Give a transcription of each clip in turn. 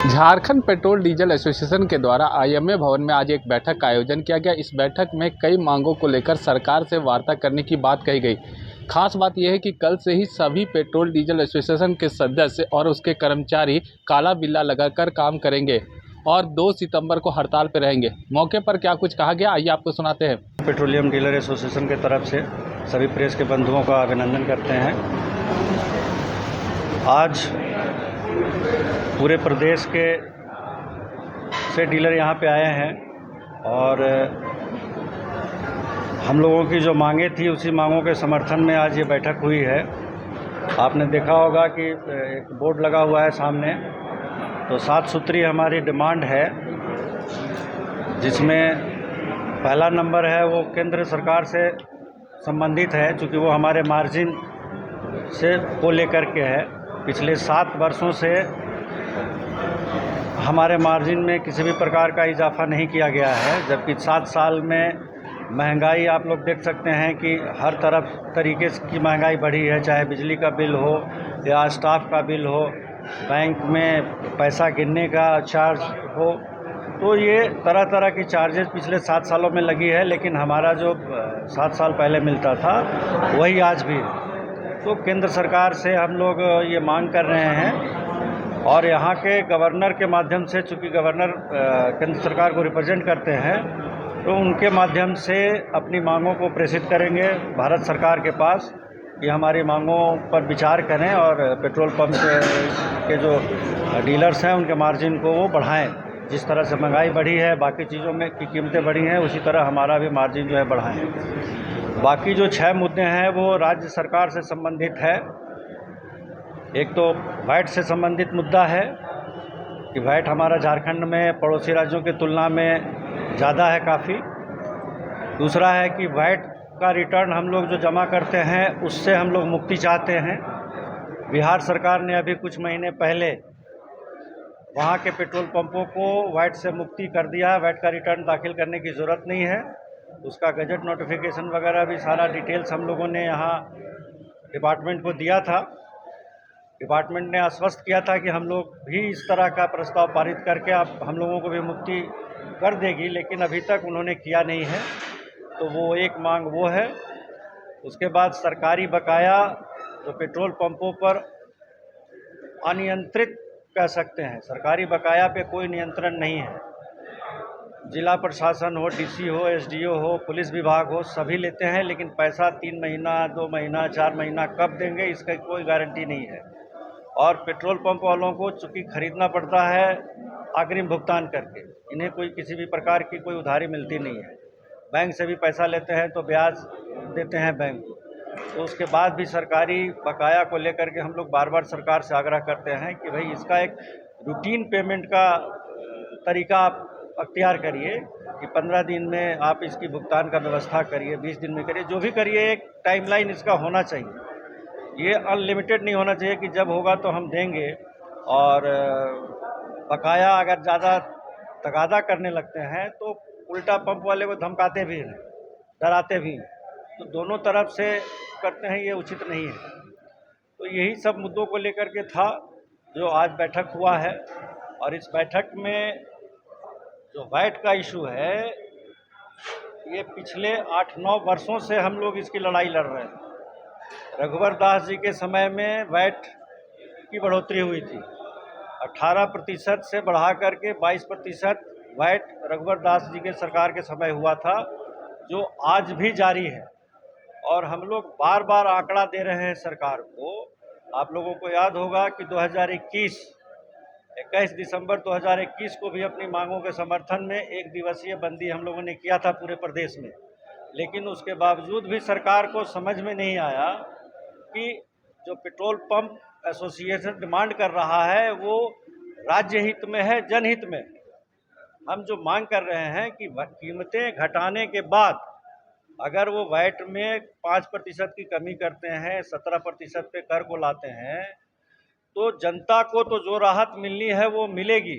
Jharkhand petrol diesel association के द्वारा IMA भवन में आज एक बैठक का आयोजन किया गया। इस बैठक में कई मांगों को लेकर सरकार से वार्ता करने की बात कही गई। खास बात यह है कि कल से ही सभी पेट्रोल डीजल एसोसिएशन के सदस्य और उसके कर्मचारी काला बिल्ला लगाकर काम करेंगे और 2 सितंबर को हड़ताल पर रहेंगे। मौके पर क्या कुछ कहा गया, आइए आपको सुनाते हैं। पेट्रोलियम डीलर एसोसिएशन की तरफ से सभी प्रेस के बंधुओं का अभिनंदन करते हैं। आज पूरे प्रदेश के से डीलर यहाँ पे आए हैं और हम लोगों की जो मांगे थी उसी मांगों के समर्थन में आज ये बैठक हुई है। आपने देखा होगा कि एक बोर्ड लगा हुआ है सामने, तो 7 सूत्री हमारी डिमांड है, जिसमें पहला नंबर है वो केंद्र सरकार से संबंधित है, चूँकि वो हमारे मार्जिन से को लेकर के है। पिछले 7 वर्षों से हमारे मार्जिन में किसी भी प्रकार का इजाफा नहीं किया गया है, जबकि 7 साल में महंगाई आप लोग देख सकते हैं कि हर तरफ तरीके की महंगाई बढ़ी है, चाहे बिजली का बिल हो या स्टाफ का बिल हो, बैंक में पैसा गिनने का चार्ज हो, तो ये तरह तरह की चार्जेस पिछले 7 सालों में लगी है। लेकिन हमारा जो 7 साल पहले मिलता था वही आज भी है। तो केंद्र सरकार से हम लोग ये मांग कर रहे हैं और यहाँ के गवर्नर के माध्यम से, चूँकि गवर्नर केंद्र सरकार को रिप्रेजेंट करते हैं, तो उनके माध्यम से अपनी मांगों को प्रेषित करेंगे भारत सरकार के पास कि हमारी मांगों पर विचार करें और पेट्रोल पंप के जो डीलर्स हैं उनके मार्जिन को वो बढ़ाएं। जिस तरह से महंगाई बढ़ी है, बाकी चीज़ों में की कीमतें बढ़ी हैं, उसी तरह हमारा भी मार्जिन जो है बढ़ाएं। बाकी जो 6 मुद्दे हैं वो राज्य सरकार से संबंधित है। एक तो वैट से संबंधित मुद्दा है कि वैट हमारा झारखंड में पड़ोसी राज्यों की तुलना में ज़्यादा है काफ़ी। दूसरा है कि वैट का रिटर्न हम लोग जो जमा करते हैं उससे हम लोग मुक्ति चाहते हैं। बिहार सरकार ने अभी कुछ महीने पहले वहाँ के पेट्रोल पंपों को वैट से मुक्ति कर दिया। वैट का रिटर्न दाखिल करने की ज़रूरत नहीं है। उसका गजट नोटिफिकेशन वगैरह भी सारा डिटेल्स हम लोगों ने यहाँ डिपार्टमेंट को दिया था। डिपार्टमेंट ने आश्वस्त किया था कि हम लोग भी इस तरह का प्रस्ताव पारित करके आप हम लोगों को भी मुक्ति कर देगी, लेकिन अभी तक उन्होंने किया नहीं है। तो वो एक मांग वो है। उसके बाद सरकारी बकाया जो पेट्रोल पंपों पर अनियंत्रित कह सकते हैं, सरकारी बकाया पे कोई नियंत्रण नहीं है। जिला प्रशासन हो, डीसी हो, एसडीओ हो, पुलिस विभाग हो, सभी लेते हैं, लेकिन पैसा 3 महीना, 2 महीना, 4 महीना कब देंगे इसका कोई गारंटी नहीं है। और पेट्रोल पंप वालों को चूँकि खरीदना पड़ता है अग्रिम भुगतान करके, इन्हें कोई किसी भी प्रकार की कोई उधारी मिलती नहीं है। बैंक से भी पैसा लेते हैं तो ब्याज देते हैं बैंक को। तो उसके बाद भी सरकारी बकाया को लेकर के हम लोग बार बार सरकार से आग्रह करते हैं कि भाई इसका एक रूटीन पेमेंट का तरीका आप अख्तियार करिए कि 15 दिन में आप इसकी भुगतान का व्यवस्था करिए, 20 दिन में करिए, जो भी करिए, एक टाइमलाइन इसका होना चाहिए। ये अनलिमिटेड नहीं होना चाहिए कि जब होगा तो हम देंगे। और बकाया अगर ज़्यादा तगादा करने लगते हैं तो उल्टा पंप वाले को धमकाते भी हैं, डराते भी हैं। तो दोनों तरफ से करते हैं, ये उचित नहीं है। तो यही सब मुद्दों को लेकर के था जो आज बैठक हुआ है। और इस बैठक में जो वैट का इशू है, ये पिछले 8-9 वर्षों से हम लोग इसकी लड़ाई लड़ रहे हैं। रघुवर दास जी के समय में वैट की बढ़ोतरी हुई थी, 18% से बढ़ा करके 22% वैट रघुवर दास जी के सरकार के समय हुआ था, जो आज भी जारी है। और हम लोग बार बार आंकड़ा दे रहे हैं सरकार को। आप लोगों को याद होगा कि 21 दिसंबर 2021 को भी अपनी मांगों के समर्थन में 1 दिवसीय बंदी हम लोगों ने किया था पूरे प्रदेश में। लेकिन उसके बावजूद भी सरकार को समझ में नहीं आया कि जो पेट्रोल पंप एसोसिएशन डिमांड कर रहा है वो राज्य हित में है, जनहित में। हम जो मांग कर रहे हैं कि कीमतें घटाने के बाद अगर वो वैट में 5% की कमी करते हैं, 17% पे कर को लाते हैं, तो जनता को तो जो राहत मिलनी है वो मिलेगी।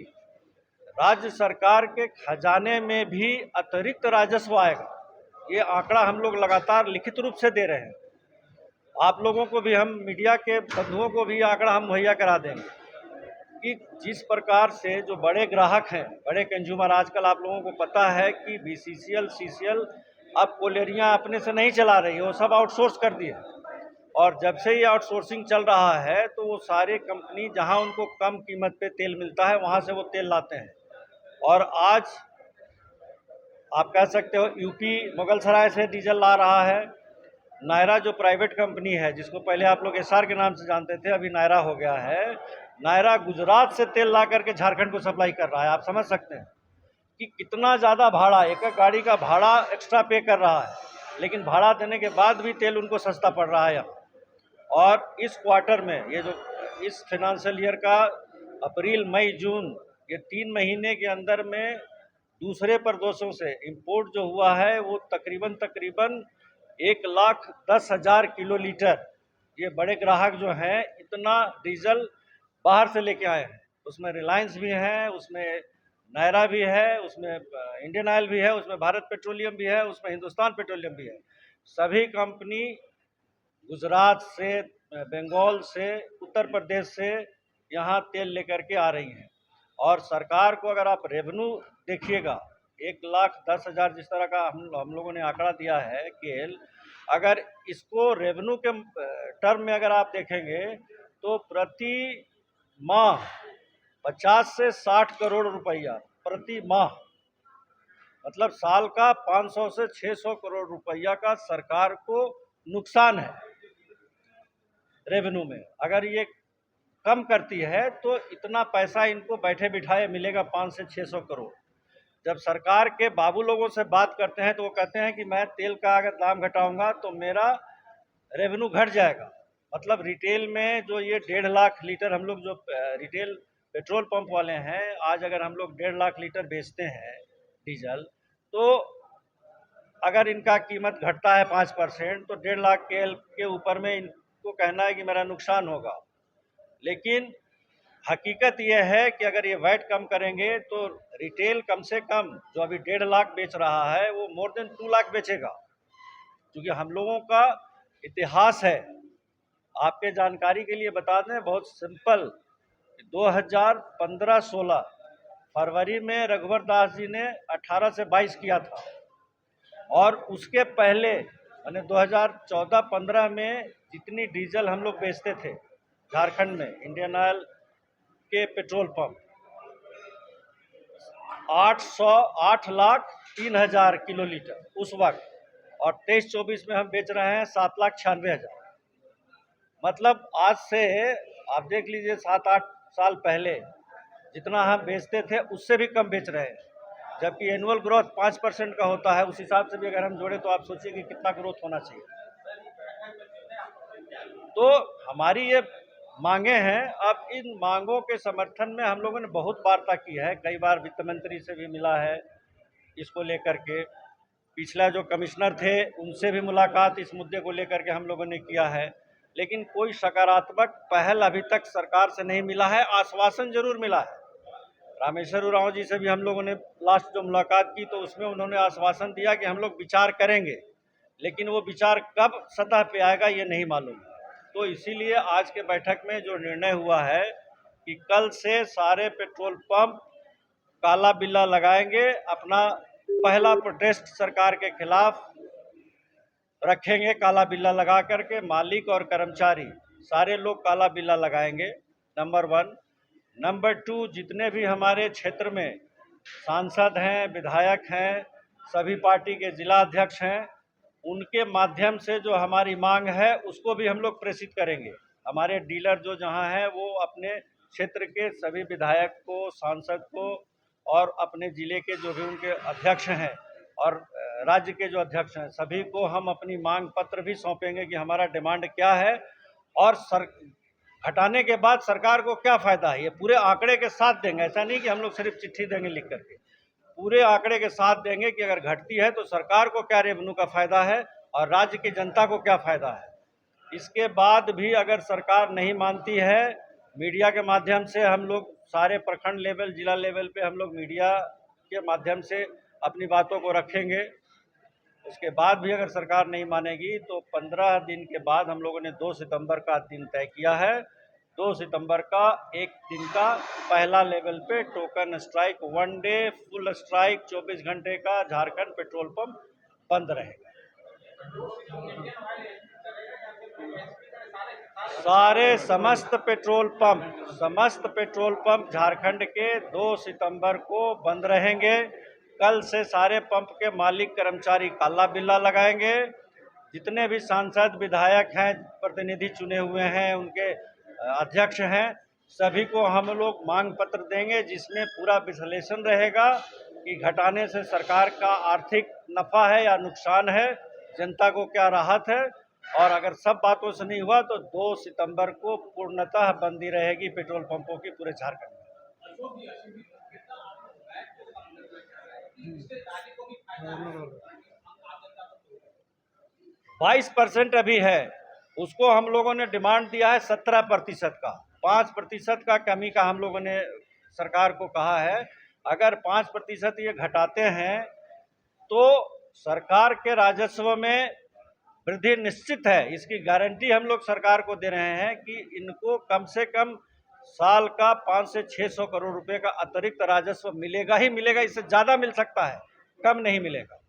राज्य सरकार के खजाने में भी अतिरिक्त राजस्व आएगा। ये आंकड़ा हम लोग लगातार लिखित रूप से दे रहे हैं। आप लोगों को भी, हम मीडिया के बंधुओं को भी आंकड़ा हम मुहैया करा देंगे। कि जिस प्रकार से जो बड़े ग्राहक हैं, बड़े कंज्यूमर, आजकल आप लोगों को पता है कि बीसीसीएल, सीसीएल अब कोयलेरियाँ अपने से नहीं चला रही है, वो सब आउटसोर्स कर दिए। और जब से ये आउटसोर्सिंग चल रहा है तो वो सारे कंपनी जहां उनको कम कीमत पे तेल मिलता है वहां से वो तेल लाते हैं। और आज आप कह सकते हो यूपी मुगलसराय से डीजल ला रहा है। नायरा जो प्राइवेट कंपनी है, जिसको पहले आप लोग एसआर के नाम से जानते थे, अभी नायरा हो गया है। नायरा गुजरात से तेल ला करके झारखंड को सप्लाई कर रहा है। आप समझ सकते हैं कि कितना ज़्यादा भाड़ा, एक एक गाड़ी का भाड़ा एक्स्ट्रा पे कर रहा है, लेकिन भाड़ा देने के बाद भी तेल उनको सस्ता पड़ रहा है यहाँ। और इस क्वार्टर में, ये जो इस फाइनेंशियल ईयर का अप्रैल, मई, जून, ये 3 महीने के अंदर में दूसरे प्रदेशों से इंपोर्ट जो हुआ है वो तकरीबन 1,10,000 किलो लीटर। ये बड़े ग्राहक जो हैं इतना डीजल बाहर से लेके आए हैं। उसमें रिलायंस भी है, उसमें नायरा भी है, उसमें इंडियन ऑयल भी है, उसमें भारत पेट्रोलियम भी है, उसमें हिंदुस्तान पेट्रोलियम भी है। सभी कंपनी गुजरात से, बंगाल से, उत्तर प्रदेश से यहाँ तेल लेकर के आ रही हैं। और सरकार को अगर आप रेवेन्यू देखिएगा, 1,10,000 जिस तरह का हम लोगों ने आंकड़ा दिया है केल, अगर इसको रेवेन्यू के टर्म में अगर आप देखेंगे तो प्रति माह 50 से 60 करोड़ रुपया प्रति माह, मतलब साल का 500 से 600 करोड़ रुपया का सरकार को नुकसान है रेवेन्यू में। अगर ये कम करती है तो इतना पैसा इनको बैठे बिठाए मिलेगा, 500 से 600 करोड़। जब सरकार के बाबू लोगों से बात करते हैं तो वो कहते हैं कि मैं तेल का अगर दाम घटाऊंगा तो मेरा रेवेन्यू घट जाएगा। मतलब रिटेल में जो ये 1.5 लाख लीटर हम लोग जो रिटेल पेट्रोल पंप वाले हैं, आज अगर हम लोग 1.5 लाख लीटर बेचते हैं डीजल, तो अगर इनका कीमत घटता है 5% तो 1.5 लाख के ऊपर में इनको कहना है कि मेरा नुकसान होगा। लेकिन हकीकत यह है कि अगर ये वैट कम करेंगे तो रिटेल कम से कम जो अभी 1.5 लाख बेच रहा है वो मोर देन 2 लाख बेचेगा। क्योंकि हम लोगों का इतिहास है, आपके जानकारी के लिए बता दें, बहुत सिंपल, 2015-16 फरवरी में रघुवर दास जी ने 18 से 22 किया था। और उसके पहले यानी 2014-15 में जितनी डीजल हम लोग बेचते थे झारखंड में, इंडियन ऑयल के पेट्रोल पंप 8,03,000 किलो लीटर उस वक्त, और 23-24 में हम बेच रहे हैं 7,96,000। मतलब आज से आप देख लीजिए 7-8 साल पहले जितना हम बेचते थे उससे भी कम बेच रहे हैं। जबकि एनुअल ग्रोथ 5% का होता है, उस हिसाब से भी अगर हम जोड़े तो आप सोचिए कि कितना ग्रोथ होना चाहिए। तो हमारी ये मांगे हैं। अब इन मांगों के समर्थन में हम लोगों ने बहुत वार्ता की है, कई बार वित्त मंत्री से भी मिला है इसको लेकर के, पिछला जो कमिश्नर थे उनसे भी मुलाकात इस मुद्दे को लेकर के हम लोगों ने किया है, लेकिन कोई सकारात्मक पहल अभी तक सरकार से नहीं मिला है। आश्वासन जरूर मिला है। रामेश्वर उरांव जी से भी हम लोगों ने लास्ट जो मुलाकात की तो उसमें उन्होंने आश्वासन दिया कि हम लोग विचार करेंगे, लेकिन वो विचार कब सतह पे आएगा ये नहीं मालूम। तो इसीलिए आज के बैठक में जो निर्णय हुआ है कि कल से सारे पेट्रोल पंप काला बिल्ला लगाएंगे, अपना पहला प्रोटेस्ट सरकार के खिलाफ रखेंगे। काला बिल्ला लगा करके मालिक और कर्मचारी सारे लोग काला बिल्ला लगाएंगे, नंबर 1। नंबर 2, जितने भी हमारे क्षेत्र में सांसद हैं, विधायक हैं, सभी पार्टी के जिला अध्यक्ष हैं, उनके माध्यम से जो हमारी मांग है उसको भी हम लोग प्रेषित करेंगे। हमारे डीलर जो जहां हैं वो अपने क्षेत्र के सभी विधायक को, सांसद को और अपने ज़िले के जो भी उनके अध्यक्ष हैं और राज्य के जो अध्यक्ष हैं, सभी को हम अपनी मांग पत्र भी सौंपेंगे कि हमारा डिमांड क्या है और हटाने के बाद सरकार को क्या फ़ायदा है। ये पूरे आंकड़े के साथ देंगे, ऐसा नहीं कि हम लोग सिर्फ चिट्ठी देंगे लिख करके, पूरे आंकड़े के साथ देंगे कि अगर घटती है तो सरकार को क्या रेवेन्यू का फ़ायदा है और राज्य की जनता को क्या फ़ायदा है। इसके बाद भी अगर सरकार नहीं मानती है, मीडिया के माध्यम से हम लोग सारे प्रखंड लेवल, जिला लेवल पे हम लोग मीडिया के माध्यम से अपनी बातों को रखेंगे। उसके बाद भी अगर सरकार नहीं मानेगी तो 15 दिन के बाद हम लोगों ने 2 सितंबर का दिन तय किया है। 2 सितंबर का एक दिन का पहला लेवल पे token strike, 1 day full strike 24 घंटे का झारखंड पेट्रोल पंप बंद रहेगा। सारे समस्त पेट्रोल पंप झारखंड के 2 सितंबर को बंद रहेंगे। कल से सारे पंप के मालिक कर्मचारी काला बिल्ला लगाएंगे। जितने भी सांसद विधायक हैं, प्रतिनिधि चुने हुए हैं, उनके अध्यक्ष हैं, सभी को हम लोग मांग पत्र देंगे जिसमें पूरा विश्लेषण रहेगा कि घटाने से सरकार का आर्थिक नफा है या नुकसान है, जनता को क्या राहत है। और अगर सब बातों से नहीं हुआ तो 2 सितंबर को पूर्णतः बंदी रहेगी पेट्रोल पंपों की पूरे झारखंड में। 22% अभी है, उसको हम लोगों ने डिमांड दिया है 17% का। 5% का कमी का हम लोगों ने सरकार को कहा है। अगर 5% ये घटाते हैं तो सरकार के राजस्व में वृद्धि निश्चित है। इसकी गारंटी हम लोग सरकार को दे रहे हैं कि इनको कम से कम साल का 500 से 600 करोड़ रुपए का अतिरिक्त राजस्व मिलेगा ही मिलेगा। इससे ज़्यादा मिल सकता है, कम नहीं मिलेगा।